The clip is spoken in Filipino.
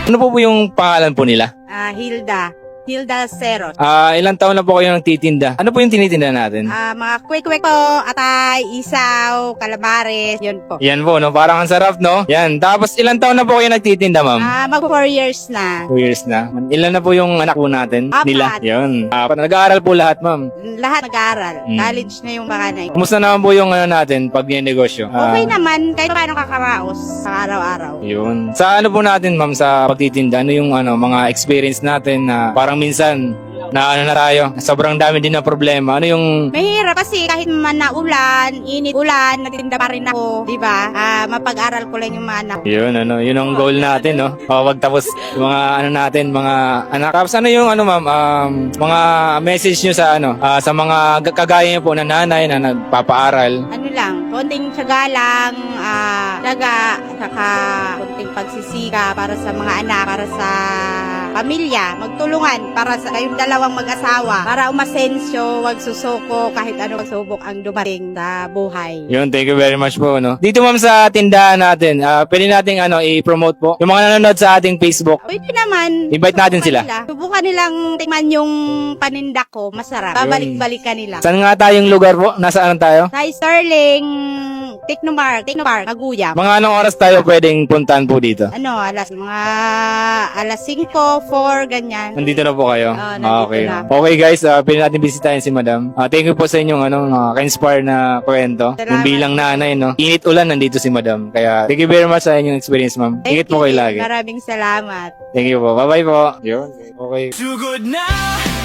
Ano po yung pangalan po nila? Hilda Seros. Ilang taon na po kayo nagtitinda? Ano po yung tinitinda natin? Mga quick-quick po, atay, isaw, calamares, yun po. Yan po, no? Parang ang sarap, no? Yan. Tapos, ilang taon na po kayo nagtitinda, ma'am? Mag 4 years na. 2 years na. Ilan na po yung anak po natin? Apat. Nila? Yun. Nag-aaral po lahat, ma'am. Lahat nag-aaral. Mm. College na yung panganay. Kumusta naman po yung natin pag negosyo? Okay naman, kahit paano kakaraos sa araw-araw. Yun. Sa ano po natin, ma'am, sa pagtitinda, ano yung mga experience natin na parang minsan na na tayo, sobrang dami din na problema. Ano yung Mahirap kasi kahit man na ulan, init, ulan, nagtinda pa rin ako, di ba? Mapag-aral ko lang yung mga anak. yun yun ang goal natin, no? Wag tapos yung mga natin, mga anak. Tapos ano yung ma'am, mga message nyo sa sa mga kagaya nyo po na nanay na nagpapaaral. Ano lang, konting tiyaga lang, tiyaga, saka konting pagsisika para sa mga anak, para sa pamilya, magtulungan para sa kayong dalawang mag-asawa, para umasensyo, wag susuko kahit ano pagsubok ang dumating sa buhay. Yun, thank you very much po, no? Dito ma'am sa tindahan natin, pwede nating i-promote po. Yung mga nanonood sa ating Facebook, Pwede naman. invite natin sila. Subukan nilang tingnan yung paninda ko, masarap. Babalik-balikan nila. Saan nga tayong lugar po? Nasaan tayo? Sa Sterling, Technopark, Maguyam. Mga anong oras tayo pwedeng puntahan po dito? Alas 5, 4, ganyan. Nandito na po kayo? Nandito Okay. na. Okay guys, pwede natin bisitahin si Madam. Thank you po sa inyong ka-inspire na kwento. Salamat. Yung bilang nanay, no? Init ulan, nandito si Madam. Kaya thank you very much sa inyong experience, ma'am. Ingat po kayo lagi. Maraming salamat. Thank you po. Bye-bye po. Yun. Okay. Too good now.